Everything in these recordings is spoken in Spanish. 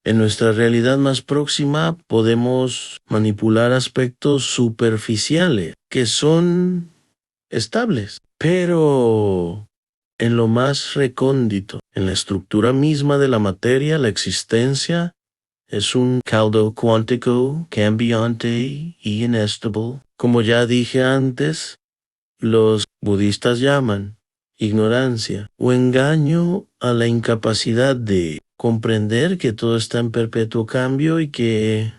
En nuestra realidad más próxima podemos manipular aspectos superficiales que son estables, pero en lo más recóndito, en la estructura misma de la materia, la existencia es un caldo cuántico, cambiante y inestable. Como ya dije antes, los budistas llaman ignorancia o engaño a la incapacidad de comprender que todo está en perpetuo cambio y que,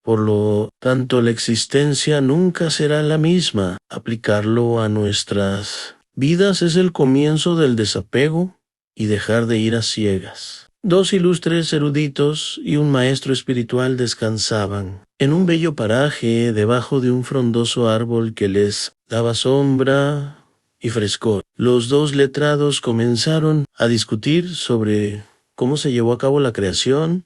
por lo tanto, la existencia nunca será la misma. Aplicarlo a nuestras vidas es el comienzo del desapego y dejar de ir a ciegas. Dos ilustres eruditos y un maestro espiritual descansaban en un bello paraje debajo de un frondoso árbol que les daba sombra y frescor. Los dos letrados comenzaron a discutir sobre cómo se llevó a cabo la creación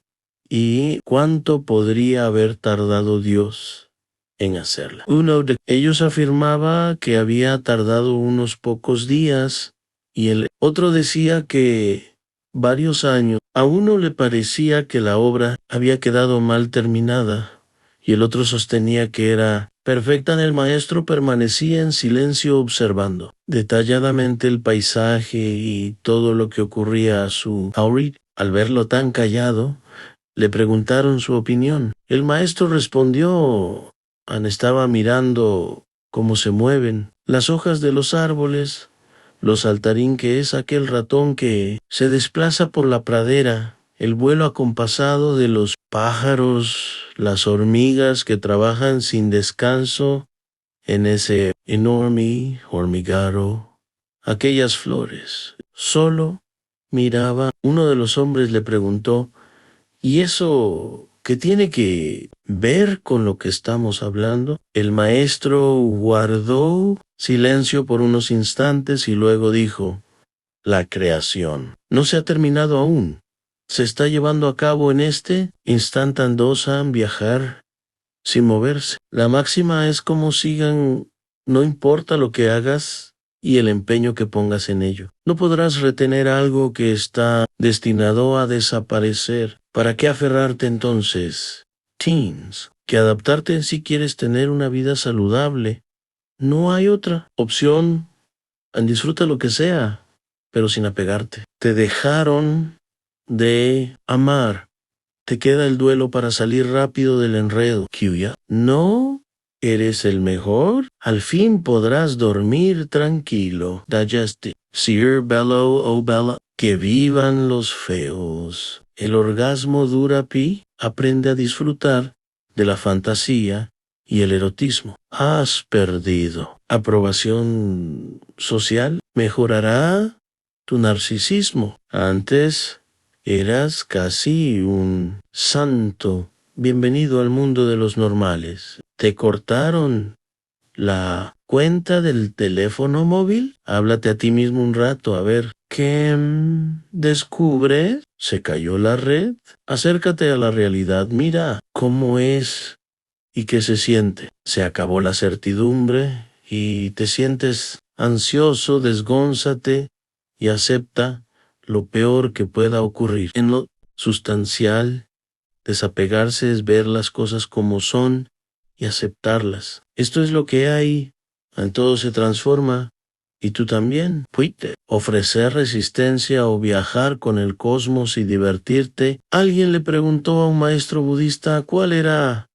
y cuánto podría haber tardado Dios en hacerla. Uno de ellos afirmaba que había tardado unos pocos días y el otro decía que varios años. A uno le parecía que la obra había quedado mal terminada y el otro sostenía que era perfecta. El maestro permanecía en silencio observando detalladamente el paisaje y todo lo que ocurría a su alrededor. Al verlo tan callado, le preguntaron su opinión. El maestro respondió: estaba mirando cómo se mueven las hojas de los árboles, lo saltarín que es aquel ratón que se desplaza por la pradera, el vuelo acompasado de los pájaros, las hormigas que trabajan sin descanso en ese enorme hormiguero, aquellas flores. Solo miraba. Uno de los hombres le preguntó: ¿y eso qué tiene que ver con lo que estamos hablando? El maestro guardó silencio por unos instantes y luego dijo: la creación no se ha terminado aún. Se está llevando a cabo en este instante. Andosan viajar sin moverse. La máxima es como sigan, no importa lo que hagas y el empeño que pongas en ello. No podrás retener algo que está destinado a desaparecer. ¿Para qué aferrarte entonces? Teens, que adaptarte si quieres tener una vida saludable. No hay otra opción. Disfruta lo que sea, pero sin apegarte. Te dejaron de amar. Te queda el duelo para salir rápido del enredo. Kyuya, ¿no eres el mejor? Al fin podrás dormir tranquilo. Dayasti, Sir Bello o Bella, que vivan los feos. El orgasmo dura pi. Aprende a disfrutar de la fantasía y el erotismo. Has perdido aprobación social. Mejorará tu narcisismo. Antes eras casi un santo. Bienvenido al mundo de los normales. ¿Te cortaron la cuenta del teléfono móvil? Háblate a ti mismo un rato a ver qué descubres. ¿Se cayó la red? Acércate a la realidad. Mira cómo es y qué se siente. Se acabó la certidumbre y te sientes ansioso. Desgónzate y acepta lo peor que pueda ocurrir. En lo sustancial, desapegarse es ver las cosas como son y aceptarlas. Esto es lo que hay. En todo se transforma. Y tú también. Puede ofrecer resistencia o viajar con el cosmos y divertirte. Alguien le preguntó a un maestro budista cuál era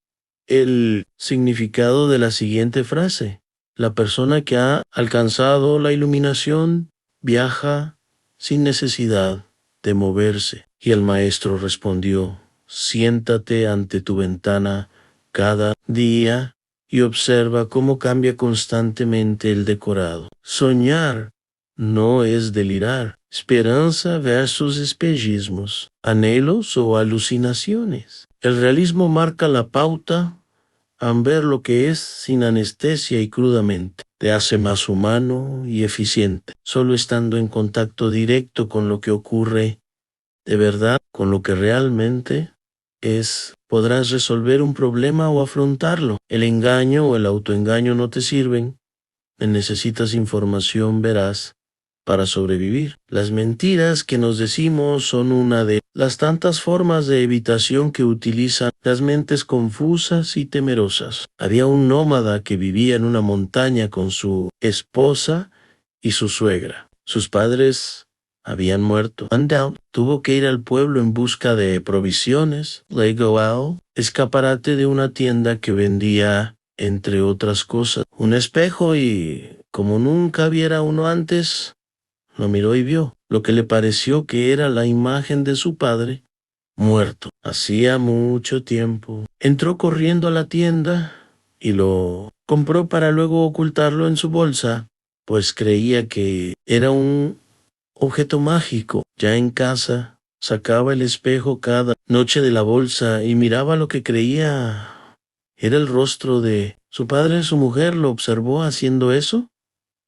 el significado de la siguiente frase: la persona que ha alcanzado la iluminación viaja sin necesidad de moverse. Y el maestro respondió: siéntate ante tu ventana cada día y observa cómo cambia constantemente el decorado. Soñar no es delirar. Esperanza versus espejismos, anhelos o alucinaciones. El realismo marca la pauta al ver lo que es sin anestesia y crudamente. Te hace más humano y eficiente. Solo estando en contacto directo con lo que ocurre de verdad, con lo que realmente es, podrás resolver un problema o afrontarlo. El engaño o el autoengaño no te sirven. Necesitas información veraz para sobrevivir. Las mentiras que nos decimos son una de las tantas formas de evitación que utilizan las mentes confusas y temerosas. Había un nómada que vivía en una montaña con su esposa y su suegra. Sus padres habían muerto. Undoubt tuvo que ir al pueblo en busca de provisiones. Lego escaparate de una tienda que vendía, entre otras cosas, un espejo y, como nunca viera uno antes, lo miró y vio lo que le pareció que era la imagen de su padre muerto. Hacía mucho tiempo. Entró corriendo a la tienda y lo compró para luego ocultarlo en su bolsa, pues creía que era un objeto mágico. Ya en casa, sacaba el espejo cada noche de la bolsa y miraba lo que creía era el rostro de su padre. Su mujer lo observó haciendo eso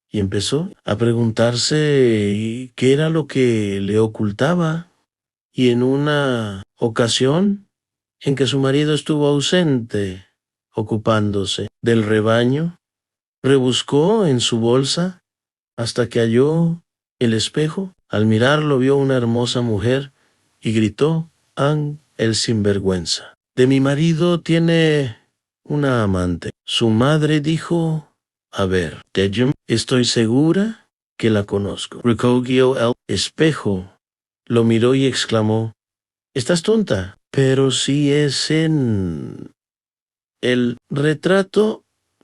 y empezó a preguntarse qué era lo que le ocultaba. Y en una ocasión en que su marido estuvo ausente, ocupándose del rebaño, rebuscó en su bolsa hasta que halló el espejo. Al mirarlo vio una hermosa mujer y gritó: el sinvergüenza de mi marido tiene una amante. Su madre dijo: a ver, Dejem, estoy segura que la conozco. Recogió el espejo, lo miró y exclamó: estás tonta. Pero si es en el retrato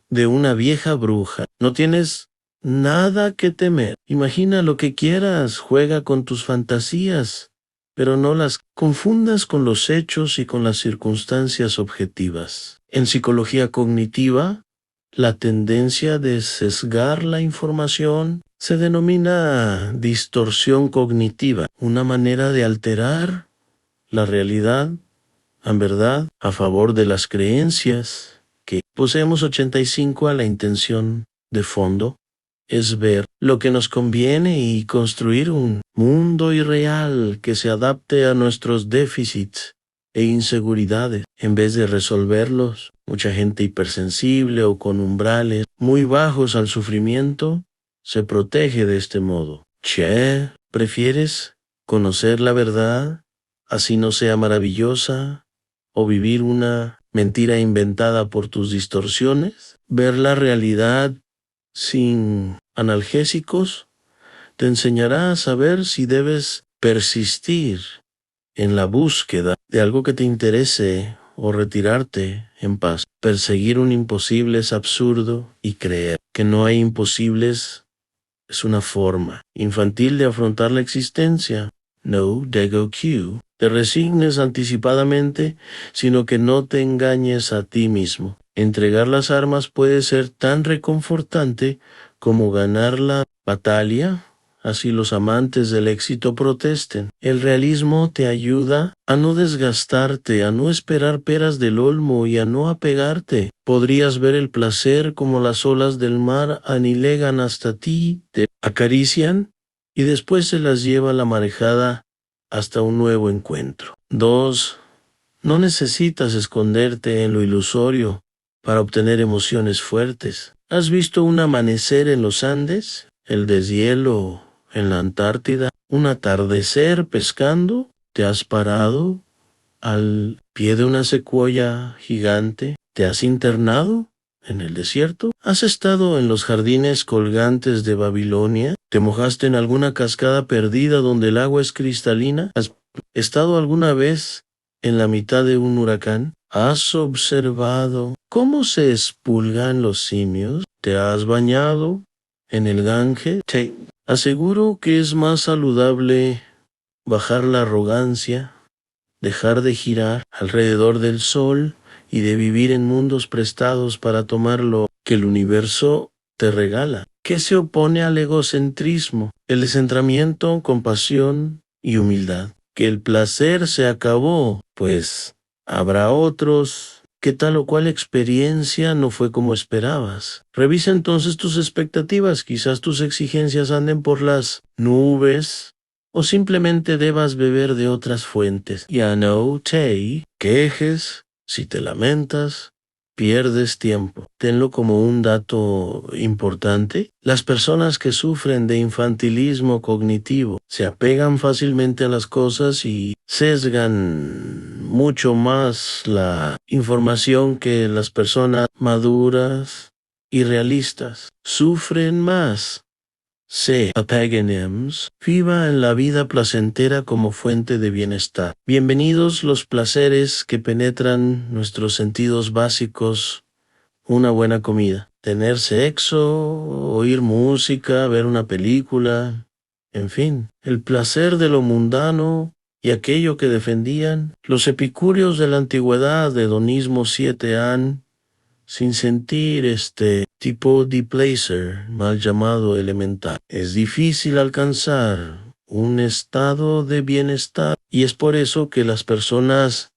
de una vieja bruja. No tienes nada que temer. Imagina lo que quieras, juega con tus fantasías, pero no las confundas con los hechos y con las circunstancias objetivas. En psicología cognitiva, la tendencia de sesgar la información se denomina distorsión cognitiva, una manera de alterar la realidad, en verdad, a favor de las creencias que poseemos. 85 a la intención de fondo es ver lo que nos conviene y construir un mundo irreal que se adapte a nuestros déficits e inseguridades en vez de resolverlos. Mucha gente hipersensible o con umbrales muy bajos al sufrimiento se protege de este modo. ¿Prefieres conocer la verdad, así no sea maravillosa, o vivir una mentira inventada por tus distorsiones? Ver la realidad sin analgésicos te enseñará a saber si debes persistir en la búsqueda de algo que te interese o retirarte en paz. Perseguir un imposible es absurdo y creer que no hay imposibles es una forma infantil de afrontar la existencia. No, Dago Q, te resignes anticipadamente, sino que no te engañes a ti mismo. Entregar las armas puede ser tan reconfortante como ganar la batalla, así los amantes del éxito protesten. El realismo te ayuda a no desgastarte, a no esperar peras del olmo y a no apegarte. Podrías ver el placer como las olas del mar anilegan hasta ti, te acarician y después se las lleva la marejada hasta un nuevo encuentro. 2. No necesitas esconderte en lo ilusorio para obtener emociones fuertes. ¿Has visto un amanecer en los Andes? ¿El deshielo en la Antártida? ¿Un atardecer pescando? ¿Te has parado al pie de una secuoya gigante? ¿Te has internado en el desierto? ¿Has estado en los jardines colgantes de Babilonia? ¿Te mojaste en alguna cascada perdida donde el agua es cristalina? ¿Has estado alguna vez en la mitad de un huracán? ¿Has observado cómo se expulgan los simios? ¿Te has bañado en el Gange? Te aseguro que es más saludable bajar la arrogancia, dejar de girar alrededor del sol y de vivir en mundos prestados para tomar lo que el universo te regala. ¿Qué se opone al egocentrismo? El descentramiento, compasión y humildad. Que el placer se acabó, pues habrá otros. ¿Qué tal o cual experiencia no fue como esperabas? Revisa entonces tus expectativas. Quizás tus exigencias anden por las nubes, o simplemente debas beber de otras fuentes. Ya no te quejes si te lamentas, pierdes tiempo. Tenlo como un dato importante. Las personas que sufren de infantilismo cognitivo se apegan fácilmente a las cosas y sesgan mucho más la información que las personas maduras y realistas. Sufren más. C. Apaganims. Viva en la vida placentera como fuente de bienestar. Bienvenidos los placeres que penetran nuestros sentidos básicos. Una buena comida. Tener sexo, oír música, ver una película. En fin, el placer de lo mundano y aquello que defendían los epicúreos de la antigüedad de hedonismo 7an, sin sentir tipo de placer, mal llamado elemental. Es difícil alcanzar un estado de bienestar y es por eso que las personas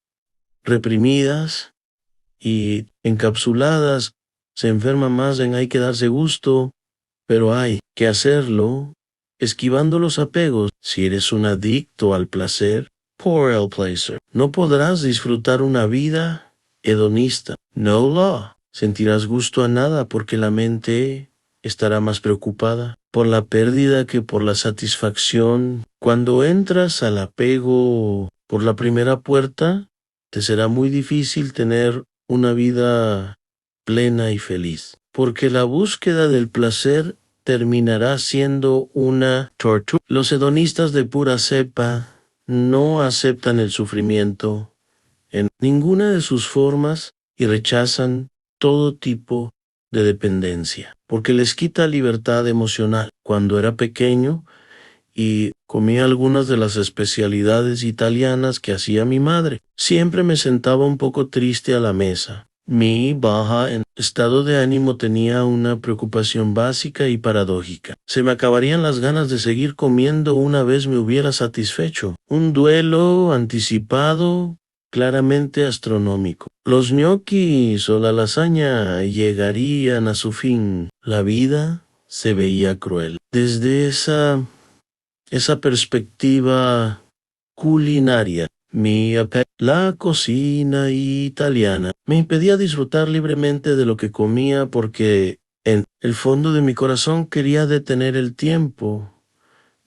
reprimidas y encapsuladas se enferman más en hay que darse gusto, pero hay que hacerlo esquivando los apegos. Si eres un adicto al placer, por el placer, no podrás disfrutar una vida hedonista. No law. Sentirás gusto a nada porque la mente estará más preocupada por la pérdida que por la satisfacción. Cuando entras al apego por la primera puerta, te será muy difícil tener una vida plena y feliz, porque la búsqueda del placer terminará siendo una tortura. Los hedonistas de pura cepa no aceptan el sufrimiento en ninguna de sus formas y rechazan todo tipo de dependencia, porque les quita libertad emocional. Cuando era pequeño y comía algunas de las especialidades italianas que hacía mi madre, siempre me sentaba un poco triste a la mesa. Mi baja en estado de ánimo tenía una preocupación básica y paradójica. Se me acabarían las ganas de seguir comiendo una vez me hubiera satisfecho. Un duelo anticipado, claramente astronómico. Los ñoquis o la lasaña llegarían a su fin. La vida se veía cruel. Desde esa perspectiva culinaria, la cocina italiana me impedía disfrutar libremente de lo que comía porque en el fondo de mi corazón quería detener el tiempo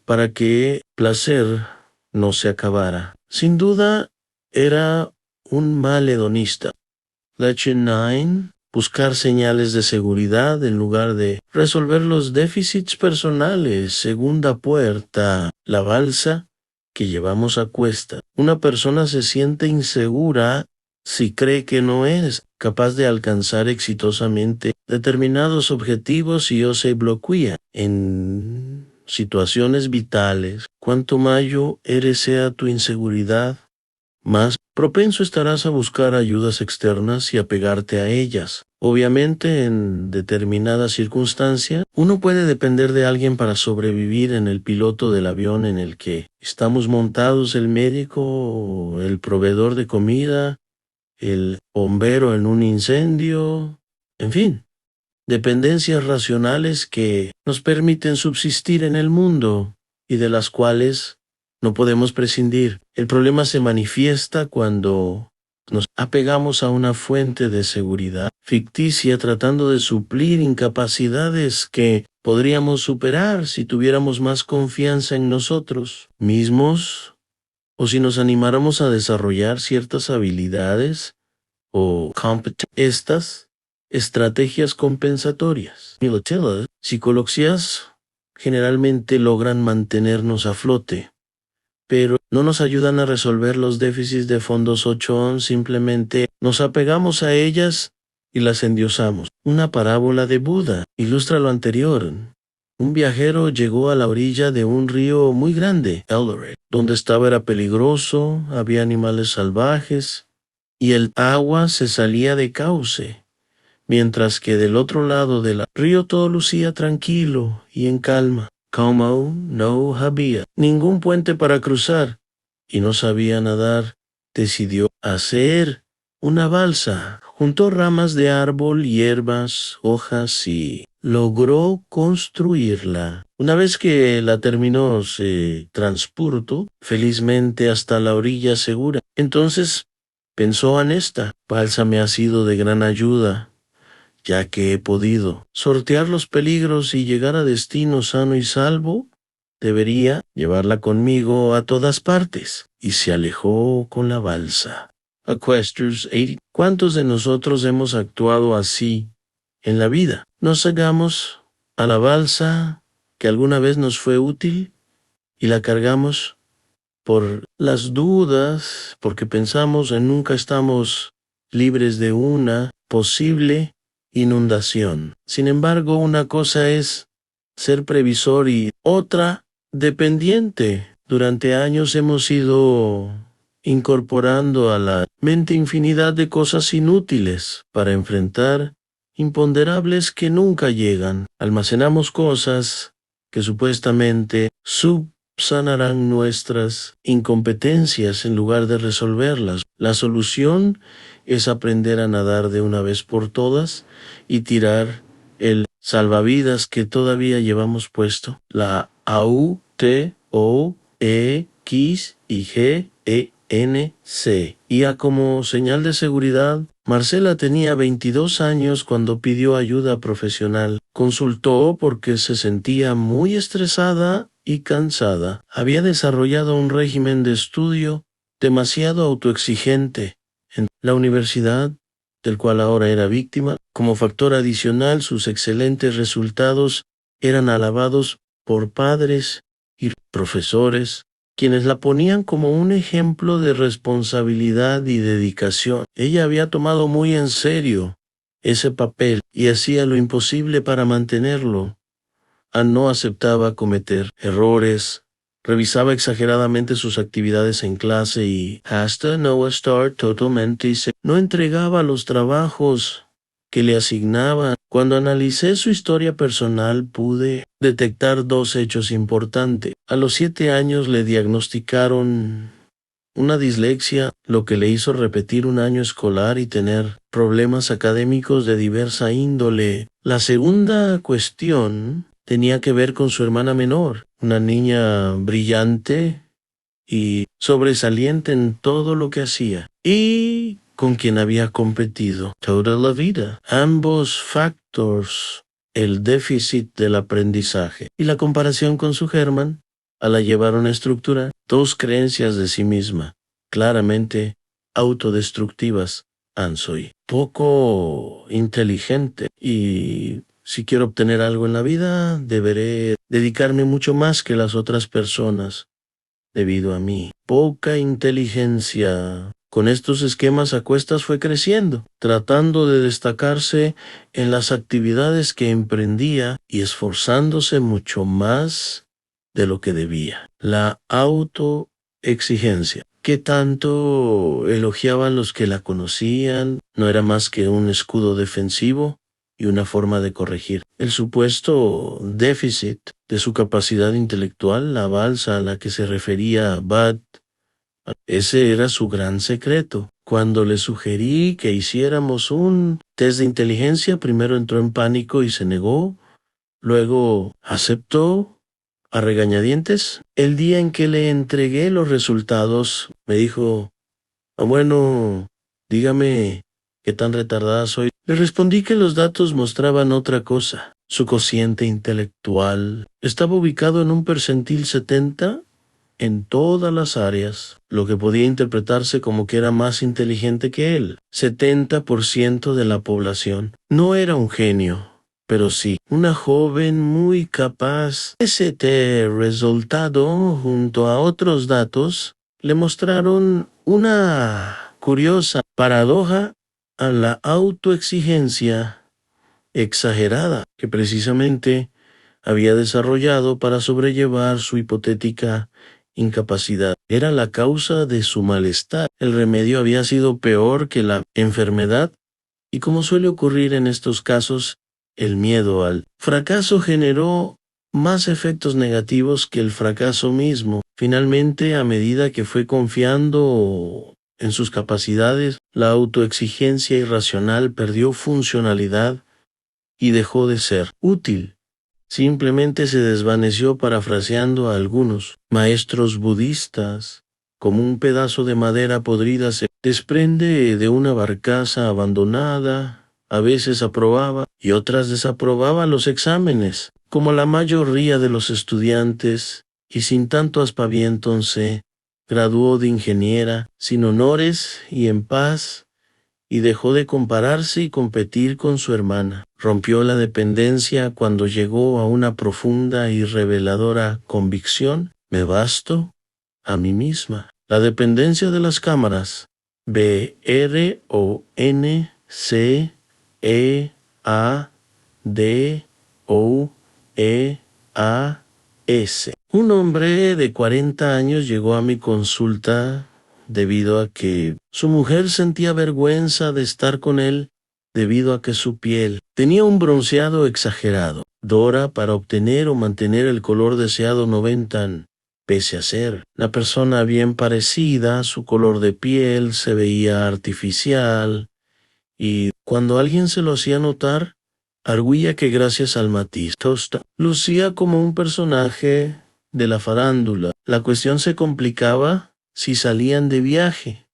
para que placer no se acabara. Sin duda, era un mal hedonista. Lección 9. Buscar señales de seguridad en lugar de resolver los déficits personales. Segunda puerta. La balsa que llevamos a cuesta. Una persona se siente insegura si cree que no es capaz de alcanzar exitosamente determinados objetivos y o se bloquea en situaciones vitales. Cuanto mayor sea tu inseguridad, más propenso estarás a buscar ayudas externas y apegarte a ellas. Obviamente, en determinadas circunstancias, uno puede depender de alguien para sobrevivir. En el piloto del avión en el que estamos montados, el médico, el proveedor de comida, el bombero en un incendio, en fin, dependencias racionales que nos permiten subsistir en el mundo y de las cuales no podemos prescindir. El problema se manifiesta cuando nos apegamos a una fuente de seguridad ficticia tratando de suplir incapacidades que podríamos superar si tuviéramos más confianza en nosotros mismos o si nos animáramos a desarrollar ciertas habilidades o estas estrategias compensatorias. Psicologías generalmente logran mantenernos a flote, pero no nos ayudan a resolver los déficits de fondos 8 simplemente nos apegamos a ellas y las endiosamos. Una parábola de Buda ilustra lo anterior. Un viajero llegó a la orilla de un río muy grande, Eldoret. Donde estaba era peligroso, había animales salvajes y el agua se salía de cauce, mientras que del otro lado del río todo lucía tranquilo y en calma. Como no había ningún puente para cruzar y no sabía nadar, decidió hacer una balsa. Juntó ramas de árbol, hierbas, hojas y logró construirla. Una vez que la terminó, se transportó felizmente hasta la orilla segura. Entonces Pensó Anesta, Balsa me ha sido de gran ayuda, ya que he podido sortear los peligros y llegar a destino sano y salvo. Debería llevarla conmigo a todas partes. Y se alejó con la balsa. Equesters 80. ¿Cuántos de nosotros hemos actuado así en la vida? Nos hagamos a la balsa que alguna vez nos fue útil y la cargamos por las dudas, porque pensamos en nunca estamos libres de una posible inundación. Sin embargo, una cosa es ser previsor y otra dependiente. Durante años hemos ido incorporando a la mente infinidad de cosas inútiles para enfrentar imponderables que nunca llegan. Almacenamos cosas que supuestamente subsanarán nuestras incompetencias en lugar de resolverlas. La solución es aprender a nadar de una vez por todas y tirar el salvavidas que todavía llevamos puesto. La AU, T, O, E, X y G, E, N, C. Y a como señal de seguridad, Marcela tenía 22 años cuando pidió ayuda profesional. Consultó porque se sentía muy estresada y cansada. Había desarrollado un régimen de estudio demasiado autoexigente en la universidad, del cual ahora era víctima. Como factor adicional, sus excelentes resultados eran alabados por padres y profesores, quienes la ponían como un ejemplo de responsabilidad y dedicación. Ella había tomado muy en serio ese papel y hacía lo imposible para mantenerlo. No aceptaba cometer errores, revisaba exageradamente sus actividades en clase y hasta no estar totalmente no entregaba los trabajos que le asignaban. Cuando analicé su historia personal pude detectar dos hechos importantes. A los 7 años le diagnosticaron una dislexia, lo que le hizo repetir un año escolar y tener problemas académicos de diversa índole. La segunda cuestión tenía que ver con su hermana menor, una niña brillante y sobresaliente en todo lo que hacía, y con quien había competido toda la vida. Ambos factores, el déficit del aprendizaje y la comparación con su Germán, la llevaron a estructurar dos creencias de sí misma, claramente autodestructivas. Soy poco inteligente y si quiero obtener algo en la vida, deberé dedicarme mucho más que las otras personas. Debido a mi poca inteligencia, con estos esquemas a cuestas fue creciendo, tratando de destacarse en las actividades que emprendía y esforzándose mucho más de lo que debía. La autoexigencia, que tanto elogiaban los que la conocían, no era más que un escudo defensivo y una forma de corregir el supuesto déficit de su capacidad intelectual. La balsa a la que se refería Bud, ese era su gran secreto. Cuando le sugerí que hiciéramos un test de inteligencia, primero entró en pánico y se negó, luego aceptó a regañadientes. El día en que le entregué los resultados, me dijo: bueno, dígame qué tan retardada soy. Le respondí que los datos mostraban otra cosa. Su cociente intelectual estaba ubicado en un percentil 70 en todas las áreas, lo que podía interpretarse como que era más inteligente que él. 70% de la población. No era un genio, pero sí una joven muy capaz. Este resultado, junto a otros datos, le mostraron una curiosa paradoja a la autoexigencia exagerada que precisamente había desarrollado para sobrellevar su hipotética incapacidad. Era la causa de su malestar. El remedio había sido peor que la enfermedad, y como suele ocurrir en estos casos, el miedo al fracaso generó más efectos negativos que el fracaso mismo. Finalmente, a medida que fue confiando en sus capacidades, la autoexigencia irracional perdió funcionalidad y dejó de ser útil. Simplemente se desvaneció, parafraseando a algunos maestros budistas. como un pedazo de madera podrida se desprende de una barcaza abandonada. A veces aprobaba y otras desaprobaba los exámenes, como la mayoría de los estudiantes, y sin tanto aspaviento se graduó de ingeniera, sin honores y en paz, y dejó de compararse y competir con su hermana. Rompió la dependencia cuando llegó a una profunda y reveladora convicción: me basto a mí misma. La dependencia de las cámaras. BRONCEADOEAS. Un hombre de 40 años llegó a mi consulta debido a que su mujer sentía vergüenza de estar con él debido a que su piel tenía un bronceado exagerado. Dora, para obtener o mantener el color deseado, no ventan. Pese a ser una persona bien parecida, su color de piel se veía artificial, y cuando alguien se lo hacía notar, arguía que gracias al matiz tosta, lucía como un personaje de la farándula. La cuestión se complicaba si salían de viaje,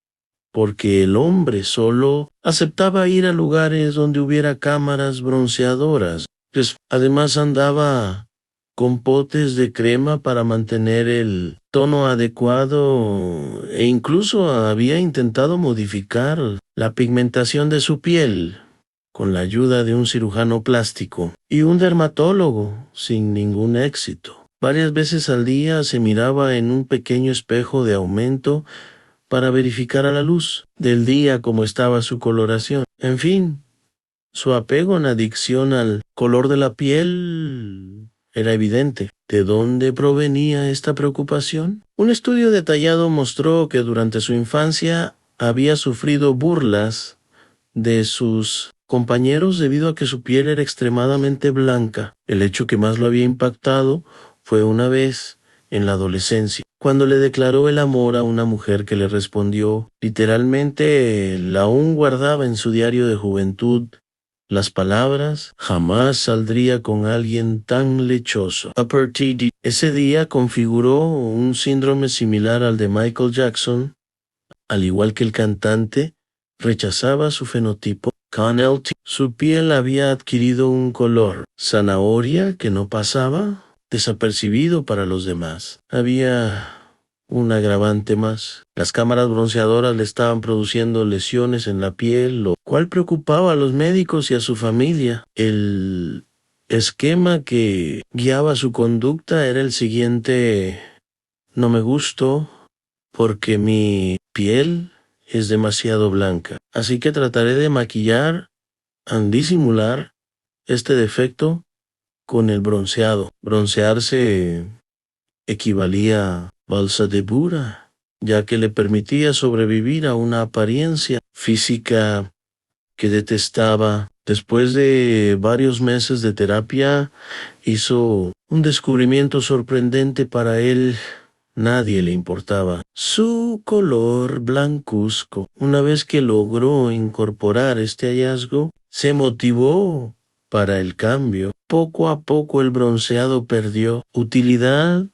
porque el hombre solo aceptaba ir a lugares donde hubiera cámaras bronceadoras. Pues, además andaba con potes de crema para mantener el tono adecuado e incluso había intentado modificar la pigmentación de su piel con la ayuda de un cirujano plástico y un dermatólogo, sin ningún éxito. Varias veces al día se miraba en un pequeño espejo de aumento para verificar a la luz del día cómo estaba su coloración. En fin, su apego en adicción al color de la piel era evidente. ¿De dónde provenía esta preocupación? Un estudio detallado mostró que durante su infancia había sufrido burlas de sus compañeros debido a que su piel era extremadamente blanca. El hecho que más lo había impactado fue una vez en la adolescencia, cuando le declaró el amor a una mujer que le respondió. Literalmente, la aún guardaba en su diario de juventud las palabras: jamás saldría con alguien tan lechoso. A partir de ese día configuró un síndrome similar al de Michael Jackson. Al igual que el cantante, rechazaba su fenotipo. Con su piel había adquirido un color zanahoria que no pasaba desapercibido para los demás. Había un agravante más. Las cámaras bronceadoras le estaban produciendo lesiones en la piel, lo cual preocupaba a los médicos y a su familia. El esquema que guiaba su conducta era el siguiente: no me gusto porque mi piel es demasiado blanca, así que trataré de maquillar, disimular este defecto con el bronceado. Broncearse equivalía a balsa de Bura, ya que le permitía sobrevivir a una apariencia física que detestaba. Después de varios meses de terapia, hizo un descubrimiento sorprendente para él. Nadie le importaba su color blancuzco. Una vez que logró incorporar este hallazgo, se motivó para el cambio. Poco a poco el bronceado perdió utilidad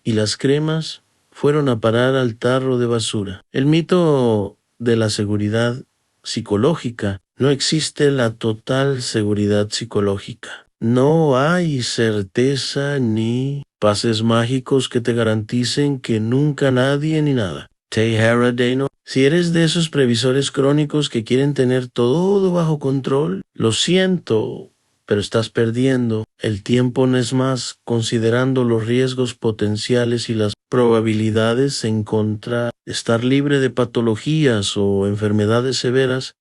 y las cremas fueron a parar al tarro de basura. El mito de la seguridad psicológica. No existe la total seguridad psicológica. No hay certeza ni pases mágicos que te garanticen que nunca nadie ni nada te hará daño. Si eres de esos previsores crónicos que quieren tener todo bajo control, lo siento, pero estás perdiendo. El tiempo no es más, considerando los riesgos potenciales y las probabilidades en contra. Estar libre de patologías o enfermedades severas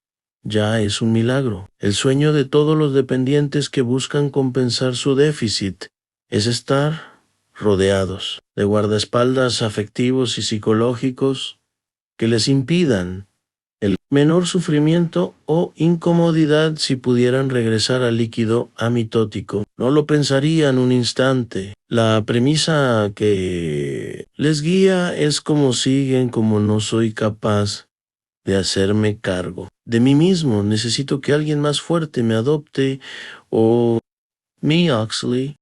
ya es un milagro. El sueño de todos los dependientes que buscan compensar su déficit es estar rodeados de guardaespaldas afectivos y psicológicos que les impidan el menor sufrimiento o incomodidad. Si pudieran regresar al líquido amitótico, no lo pensarían un instante. La premisa que les guía es: como siguen, como no soy capaz de hacerme cargo de mí mismo, necesito que alguien más fuerte me adopte. O me, Oxley.